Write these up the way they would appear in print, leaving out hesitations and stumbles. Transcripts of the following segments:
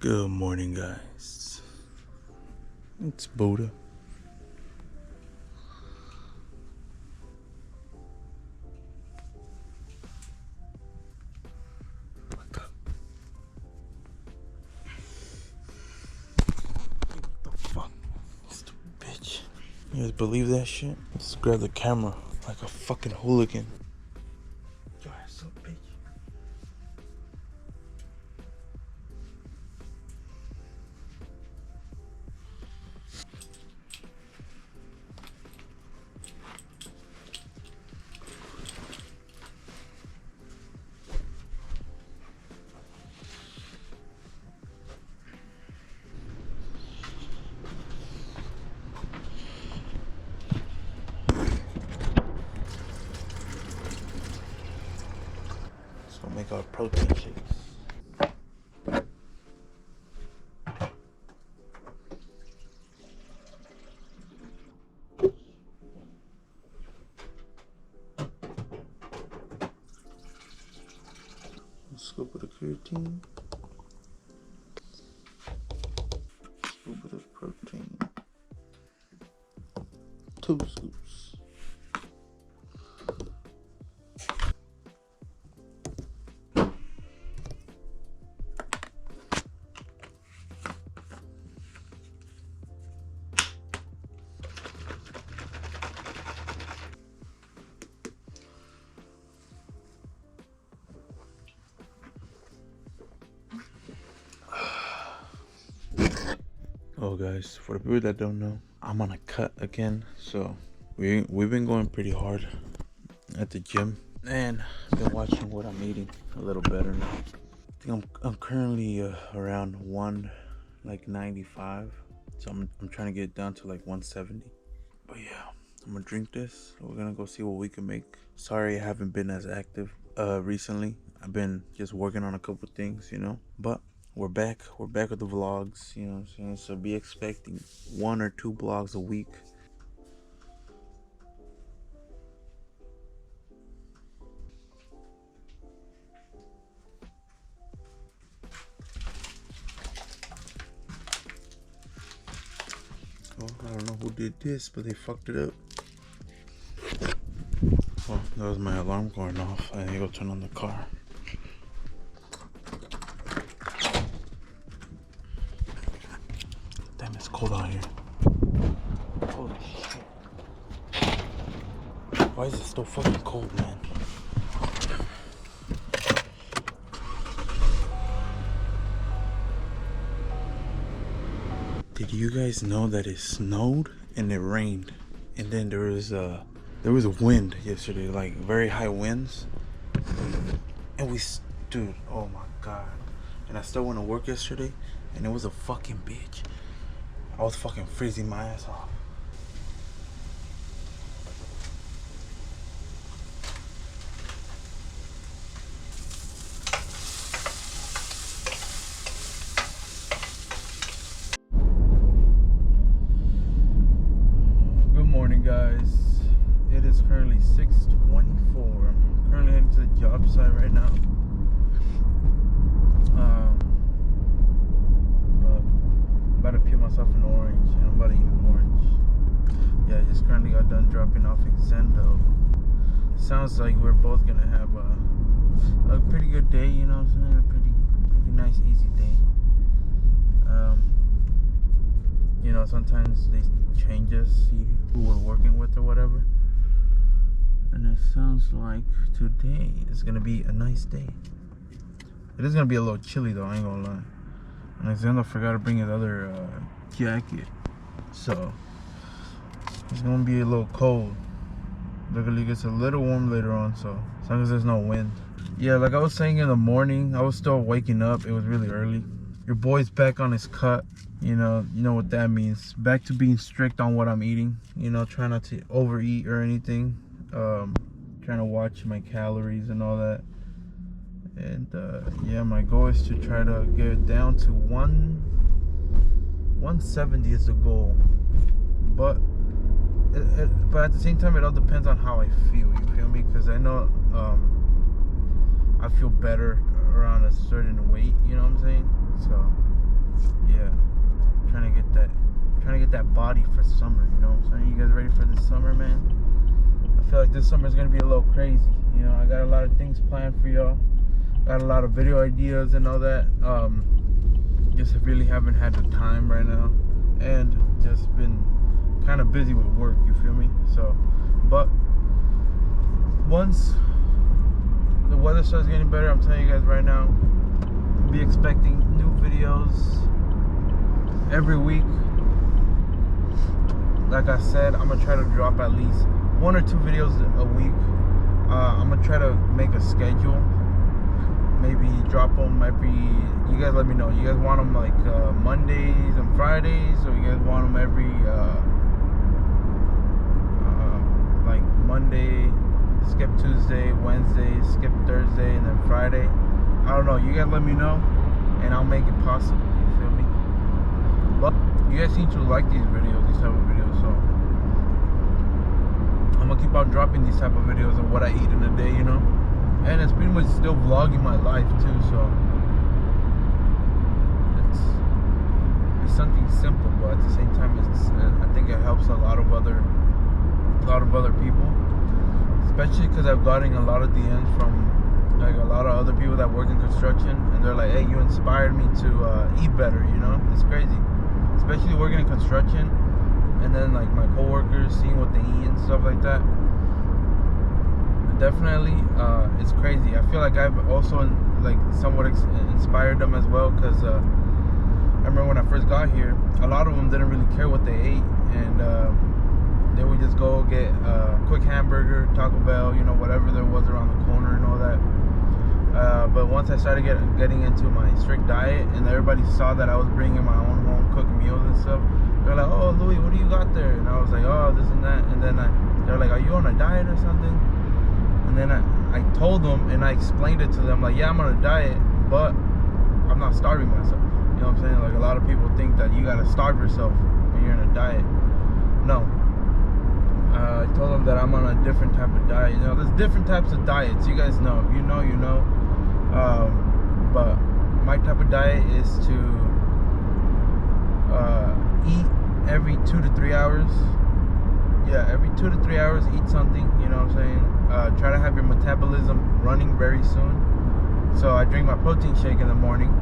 Good morning, guys. It's Buddha. What the fuck? Stupid bitch. You guys believe that shit? Just grab the camera like a fucking hooligan. Your ass up, bitch. Let's go make our protein shakes. Scoop of the creatine. Scoop of the protein. 2 scoops. Oh guys, for the people that don't know, I'm on a cut again, so we've been going pretty hard at the gym, and I've been watching what I'm eating a little better now. I think I'm currently around 95, so I'm trying to get it down to like 170. But yeah, I'm gonna drink this. We're gonna go see what we can make. Sorry I haven't been as active recently. I've been just working on a couple things, but we're back with the vlogs, what I'm saying? So be expecting 1 or 2 vlogs a week. Well, I don't know who did this, but they fucked it up. Well, that was my alarm going off. I need to go turn on the car. Damn, it's cold out here. Holy shit. Why is it still fucking cold, man? Did you guys know that it snowed and it rained? And then there was a wind yesterday, like very high winds. And dude, oh my god. And I still went to work yesterday, and it was a fucking bitch. I was fucking freezing my ass off. Good morning, guys. It is currently 6:24. I'm currently heading to the job site right now. About to peel myself an orange, and I'm about to eat an orange. Yeah, I just currently got done dropping off Xzendo. Sounds like we're both gonna have a pretty good day, you know what I'm saying? A pretty nice, easy day. Sometimes they change us, see who we're working with or whatever. And it sounds like today is gonna be a nice day. It is gonna be a little chilly though, I ain't gonna lie. And Xzendo forgot to bring his other jacket, so it's gonna be a little cold. Literally gets a little warm later on, so as long as there's no wind. Yeah, like I was saying in the morning, I was still waking up. It was really early. Your boy's back on his cut. You know what that means. Back to being strict on what I'm eating. Trying not to overeat or anything. Trying to watch my calories and all that. And yeah, my goal is to try to get it down to 170 is the goal. But at the same time, it all depends on how I feel. You feel me? Because I know I feel better around a certain weight. You know what I'm saying? So yeah, trying to get that body for summer. You know what I'm saying? You guys ready for this summer, man? I feel like this summer is gonna be a little crazy. You know, I got a lot of things planned for y'all. Got a lot of video ideas and all that. Just really haven't had the time right now, and just been kind of busy with work. You feel me? So, but once the weather starts getting better, I'm telling you guys right now, be expecting new videos every week. Like I said, I'm gonna try to drop at least 1 or 2 videos a week. I'm gonna try to make a schedule. Maybe drop them every. You guys let me know. You guys want them like Mondays and Fridays, or you guys want them every like Monday, skip Tuesday, Wednesday, skip Thursday, and then Friday. I don't know. You guys let me know, and I'll make it possible. You feel me? But you guys seem to like these videos, these type of videos, so I'm gonna keep on dropping these type of videos of what I eat in a day, you know. And it's pretty much still vlogging my life too, so it's something simple, but at the same time, I think it helps a lot of other people, especially because I've gotten a lot of DMs from like a lot of other people that work in construction, and they're like, "Hey, you inspired me to eat better." You know, it's crazy, especially working in construction, and then like my coworkers seeing what they eat and stuff like that. Definitely, it's crazy. I feel like I've also like somewhat inspired them as well, because I remember when I first got here, a lot of them didn't really care what they ate, and they would just go get a quick hamburger, Taco Bell, you know, whatever there was around the corner and all that. But once I started getting into my strict diet, and everybody saw that I was bringing my own home cooked meals and stuff, they're like, "Oh, Louis, what do you got there?" And I was like, "Oh, this and that." And then they're like, "Are you on a diet or something?" And then I told them, and I explained it to them, like, yeah, I'm on a diet, but I'm not starving myself. You know what I'm saying? Like, a lot of people think that you gotta starve yourself when you're in a diet. No. I told them that I'm on a different type of diet. You know, there's different types of diets. You guys know. If you know, you know. But my type of diet is to eat every 2 to 3 hours. Yeah, every 2 to 3 hours, eat something. You know what I'm saying? Try to have your metabolism running very soon. So I drink my protein shake in the morning,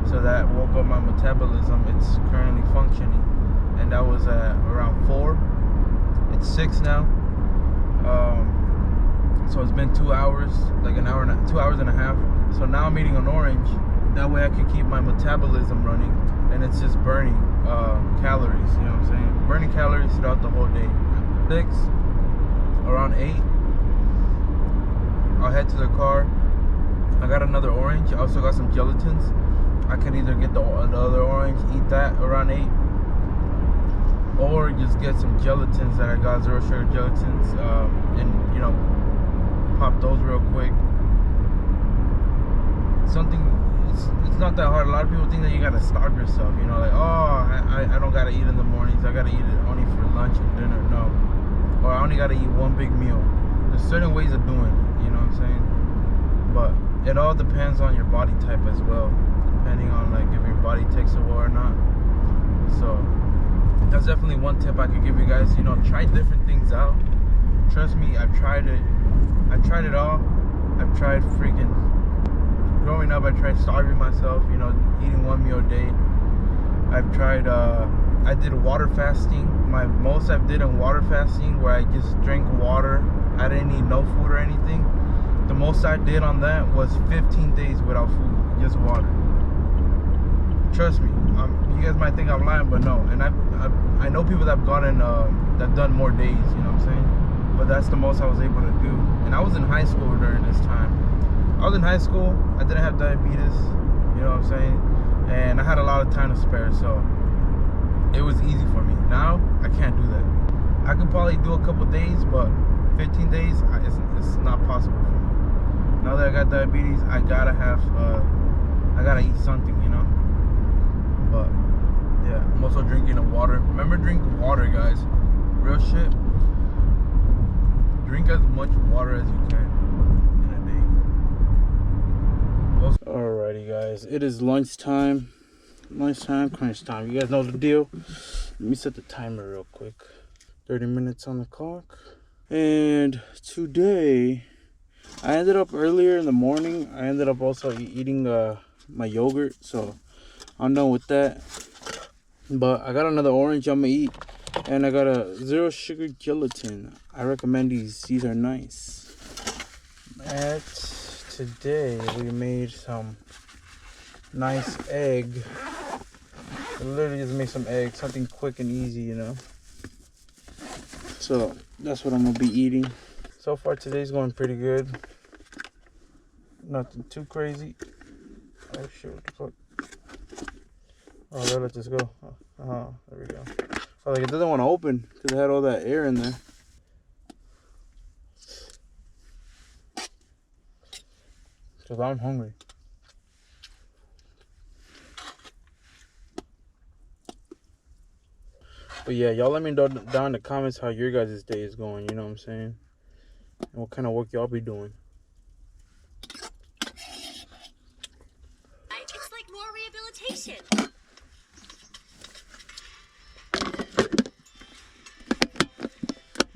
so that woke up my metabolism. It's currently functioning, and that was at around 4. It's 6 now. So it's been 2 hours, like 2 hours and a half. So now I'm eating an orange. That way I can keep my metabolism running, and it's just burning calories. You know what I'm saying? Burning calories throughout the whole day. 6, around 8. I'll head to the car. I got another orange. I also got some gelatins. I can either get the other orange, eat that around 8, or just get some gelatins that I got, 0 sugar gelatins, and you know, pop those real quick. It's not that hard. A lot of people think that you gotta starve yourself. You know, like, oh, I don't gotta eat in the mornings. I gotta eat it only for lunch and dinner. No, or I only gotta eat one big meal. There's certain ways of doing it. You know what I'm saying? But it all depends on your body type as well, depending on like if your body takes it well or not. So that's definitely one tip I could give you guys. You know, try different things out. Trust me, I've tried it. I've tried it all. I've tried freaking. Growing up, I tried starving myself. You know, eating one meal a day. I've tried. I did water fasting. My most I've did in water fasting, where I just drank water. I didn't eat no food or anything. The most I did on that was 15 days without food, just water. Trust me, you guys might think I'm lying, but no. And I know people that have gotten that done more days. You know what I'm saying? But that's the most I was able to do. And I was in high school during this time. I was in high school. I didn't have diabetes. You know what I'm saying? And I had a lot of time to spare, so it was easy for me. Now I can't do that. I could probably do a couple days, but 15 days, it's not possible for me. Now that I got diabetes, I gotta eat something, you know. But yeah, I'm also drinking water. Remember, drink water, guys. Real shit. Drink as much water as you can in a day. Alrighty, guys. It is lunchtime. Nice time crunch time. You guys know the deal. Let me set the timer real quick. 30 minutes on the clock. And today, I ended up earlier in the morning. I ended up also eating my yogurt. So I'm done with that. But I got another orange I'm gonna eat. And I got a 0 sugar gelatin. I recommend these. These are nice. Today we made some nice egg. I literally just made some eggs, something quick and easy, you know. So that's what I'm gonna be eating. So far today's going pretty good. Nothing too crazy. Oh shit, what the fuck? Oh, they let this go. Oh, there we go. Oh, like it doesn't want to open because it had all that air in there. Because I'm hungry. But yeah, y'all let me know down in the comments how your guys' day is going, you know what I'm saying? And what kind of work y'all be doing. It's like more rehabilitation.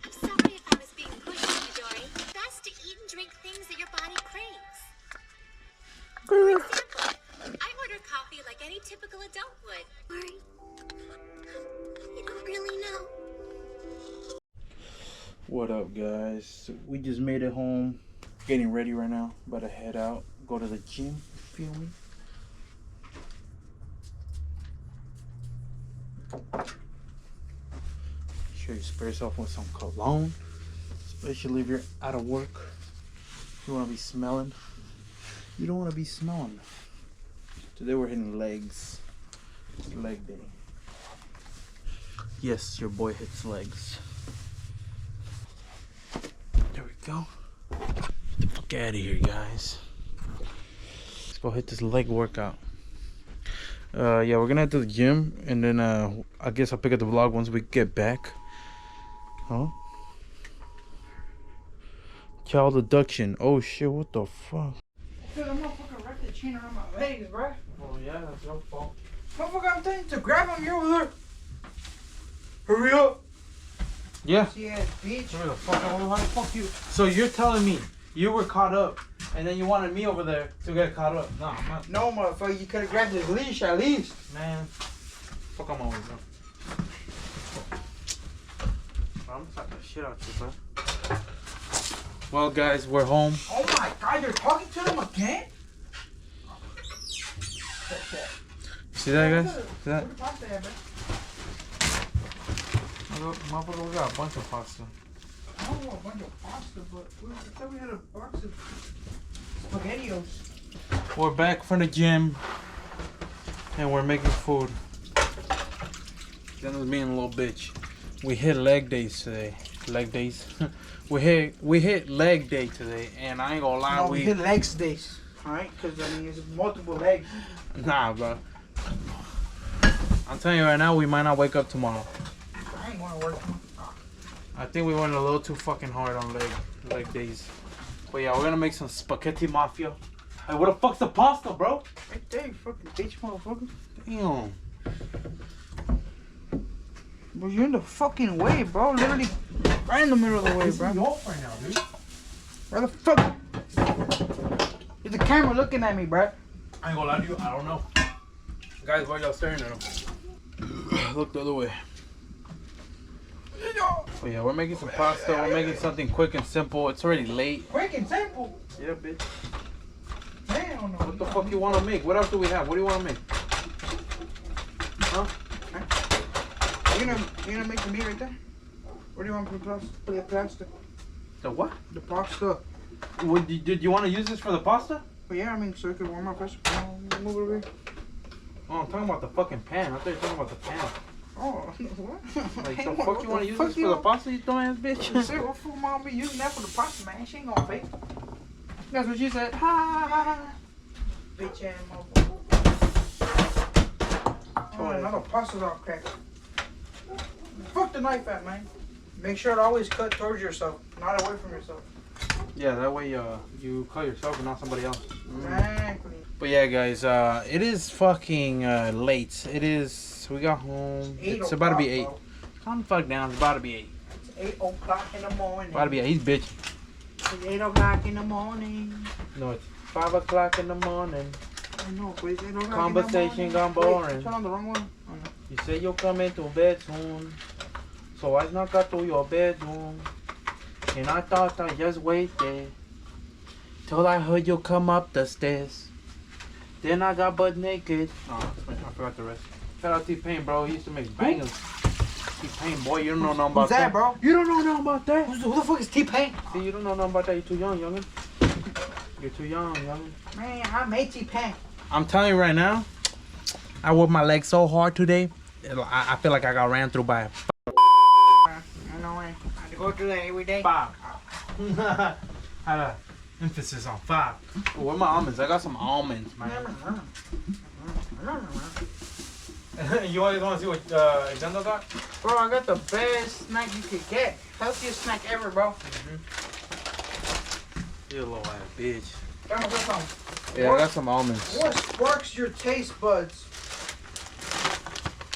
I'm sorry if I was being pushy, Midori. Best to eat and drink things that your body craves. For example, I order coffee like any typical adult would. Or you don't really know. What up, guys? We just made it home. Getting ready right now. About to head out. Go to the gym. Feel me? Make sure you spray yourself with some cologne. Especially if you're out of work. You want to be smelling. You don't want to be smelling. Today we're hitting legs. It's leg day. Yes, your boy hits legs. There we go. Get the fuck out of here, guys. Let's go hit this leg workout. Yeah, we're gonna head to the gym, and then I guess I'll pick up the vlog once we get back. Huh? Child abduction. Oh shit, what the fuck? Dude, that motherfucker wrapped the chain around my legs, bro. Oh yeah, that's your fault. Motherfucker, I'm telling you to grab him. You're over there. Hurry up. Yeah. Yeah, bitch. Hurry the fuck up. How the fuck you? So you're telling me you were caught up, and then you wanted me over there to get caught up? No, I'm not. No, motherfucker, you could have grabbed his leash at least. Man, fuck, I'm always up. I'm gonna slap the shit out you, bro. Well, guys, we're home. Oh my god, you're talking to them again? See that, guys? See that? Where the pasta at, man? Motherfucker, we got a bunch of pasta. I don't want a bunch of pasta, but I thought we had a box of SpaghettiOs. We're back from the gym, and we're making food. Xzendo's being a little bitch. We hit leg days today. Leg days. we hit leg day today, and I ain't gonna lie. No, we hit legs days, alright? Because I mean, it's multiple legs. Nah, bro. I'm telling you right now, we might not wake up tomorrow. I ain't going to work. I think we went a little too fucking hard on leg days. But yeah, we're gonna make some spaghetti mafia. Hey, where the fuck's the pasta, bro? Right there, you fucking bitch, motherfucker. Damn. Bro, you're in the fucking way, bro. Literally right in the middle of the way, bro. You off right now, dude. Where the fuck? Is the camera looking at me, bro? I ain't gonna lie to you, I don't know. Guys, why y'all staring at him? Look the other way. Oh yeah, we're making some pasta. We're making something quick and simple. It's already late. Quick and simple. Yeah, bitch. Hell no. What the fuck you want to make? What else do we have? What do you want to make? Huh? You gonna make the meat right there? Where do you want to put the pasta? The what? The pasta. Did you want to use this for the pasta? But yeah, I mean, so it could warm up first. Move it over here. Oh, I'm talking about the fucking pan. I thought you were talking about the pan. Oh, what? Like, the fuck you want to use this for the pasta, you dumbass bitch? Say, what fuck mom be using that for the pasta, man? She ain't gonna fake. That's what she said. Ha ha ha. Bitch ass motherfucker. Oh, now the pasta's all cracked. Fuck the knife at, man. Make sure to always cut towards yourself, not away from yourself. Yeah, that way you cut yourself and not somebody else. Exactly. But yeah, guys, it is fucking late. It is. We got home. It's about to be 8. Bro. Calm the fuck down. It's about to be 8. It's 8 o'clock in the morning. About to be 8. He's bitching. It's 8 o'clock in the morning. No, it's 5 o'clock in the morning. I know, but it's 8 o'clock Conversation in the gone morning. boring. Wait, turn on the wrong one. Oh, no. You say you'll come into bed soon, so I snuck out to your bedroom, and I thought I'd just wait there till I heard you come up the stairs. Then I got butt naked. Oh, I forgot the rest. Shout out T-Pain, bro. He used to make bangers. T-Pain, boy, you don't know nothing about Who's that, bro? You don't know nothing about that. Who the fuck is T-Pain? See, you don't know nothing about that. You're too young, youngin. You're too young, youngin. Man, I made T-Pain. I'm telling you right now, I worked my legs so hard today. I feel like I got ran through by a I know, I had to go through that every day. 5. Had a emphasis on 5. Oh, where my almonds? I got some almonds, man. You always want to see what Xzendo got? Bro, I got the best snack you could get. Healthiest snack ever, bro. You little ass bitch. Got me some. Yeah, I got some almonds. What sparks your taste buds?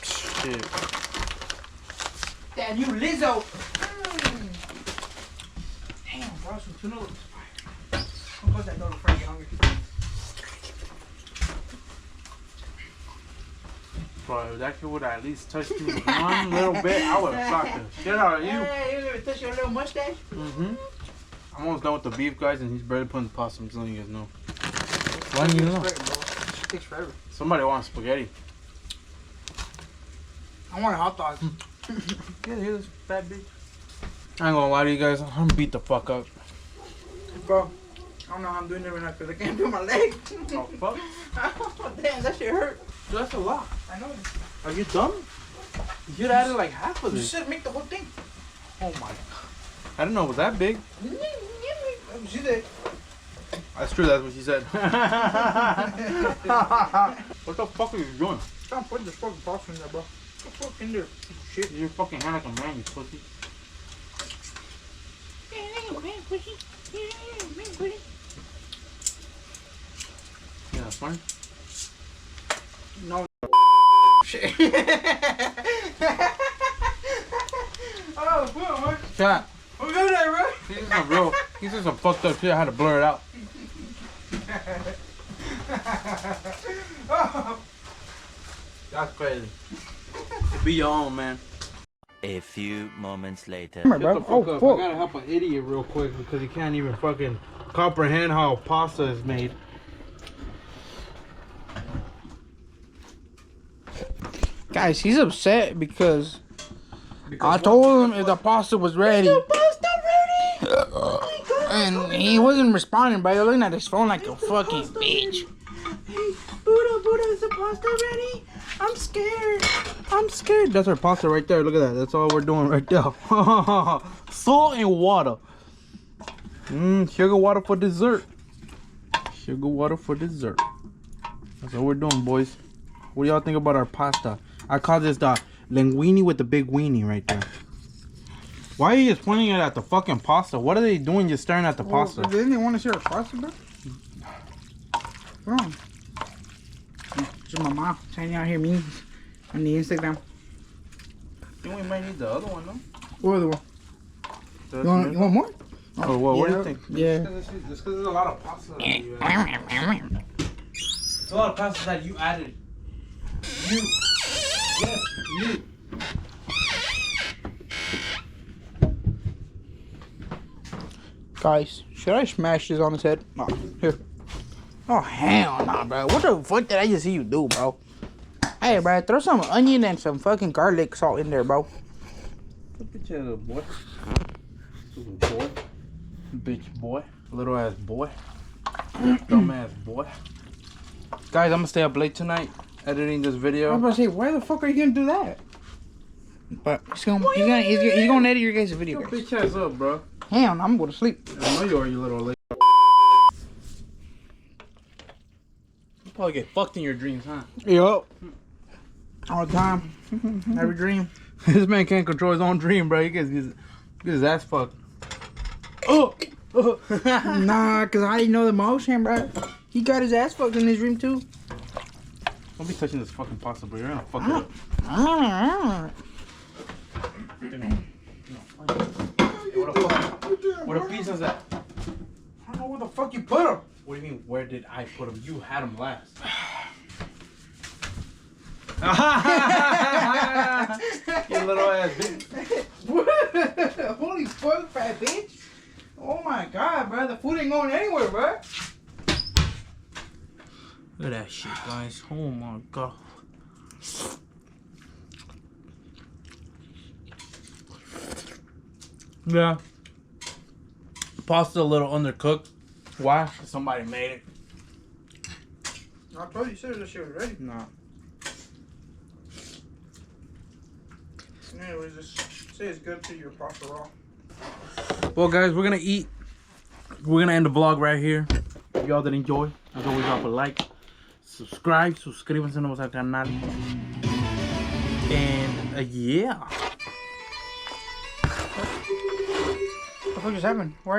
Shit. That new Lizzo. Damn, bro, some tuna looks fire. I'll close that door before I get hungry. Bro, if that kid would have at least touched me one little bit, I would have fucked the shit out of you. Hey, you gonna touch your little mustache? Mm-hmm. I'm almost done with the beef, guys, and he's barely putting the pasta. I'm just letting you guys know. Why do you know? It takes forever. Somebody wants spaghetti. I want a hot dog. Yeah, here's fat bitch. I ain't gonna lie to you guys. I'm beat the fuck up. Bro, I don't know how I'm doing it right now because I can't feel my leg. Oh, fuck? Oh, damn, that shit hurt. Dude, that's a lot. I know. Are you dumb? You should have added like half of You this. should make the whole thing. Oh my god. I didn't know it was that big. See that? That's true, that's what she said. What the fuck are you doing? Stop putting this fucking pasta in there, bro. What the fuck in there? Shit. Your fucking hand like a man, you pussy. Yeah, that's fine. No. Shit. Oh, fuck. Chat. What's up there, bro? He's just some fucked up shit. I had to blur it out. Oh. That's crazy. Be your own, man. A few moments later. Come here, bro. Shut the fuck Oh, up. fuck. I gotta help an idiot real quick because he can't even fucking comprehend how pasta is made. Guys, he's upset because I told him if the pasta was ready. And he wasn't responding, bro. He was looking at his phone like a fucking bitch. Hey, Buddha, is the pasta ready? I'm scared. That's our pasta right there. Look at that. That's all we're doing right there. Salt and water. Sugar water for dessert. Sugar water for dessert. That's what we're doing, boys. What do y'all think about our pasta? I call this the linguine with the big weenie right there. Why are you just pointing it at the fucking pasta? What are they doing just staring at the pasta? Didn't they want to see our pasta, bro? Come on. Just my mom trying out here memes on the Instagram. I think we might need the other one, though. What other one? You want more? Oh, well, what do you think? Yeah. Just because there's a lot of pasta that you added. There's a lot of pasta that you added. You. Yes, you. Guys, should I smash this on his head? No. Here. Oh, hell no, bro. What the fuck did I just see you do, bro? Hey, bro, throw some onion and some fucking garlic salt in there, bro. Bitch ass little boy. Little boy. Bitch boy. Little ass boy. Dumb ass boy. Guys, I'm gonna stay up late tonight editing this video. I'm about to say, why the fuck are you gonna do that? But he's gonna edit your guys' video. Your bitch ass up, bro. Hell no, I'm going to sleep. I know you are, you little lady. You probably get fucked in your dreams, huh? Yup. All the time. Every dream. This man can't control his own dream, bro. He gets his ass fucked. Oh! Nah, cause I didn't know the motion, bro. He got his ass fucked in his dream too. Don't be touching this fucking pasta, bro. You're gonna fuck it up. Where the pizza's at? I don't know where the fuck you put him. What do you mean, where did I put them? You had them last. You little ass bitch. Holy fuck, fat bitch. Oh my god, bro. The food ain't going anywhere, bro. Look at that shit, guys. Oh my god. Yeah. Pasta a little undercooked. Why? Somebody made it. I told you, this shit was ready. Nah. Anyways, just say it's good to your pasta raw. Well, guys, we're gonna eat. We're gonna end the vlog right here. If y'all did enjoy, as always, drop a like, subscribe, suscríbanse al canal, and yeah. What the fuck just happened? Why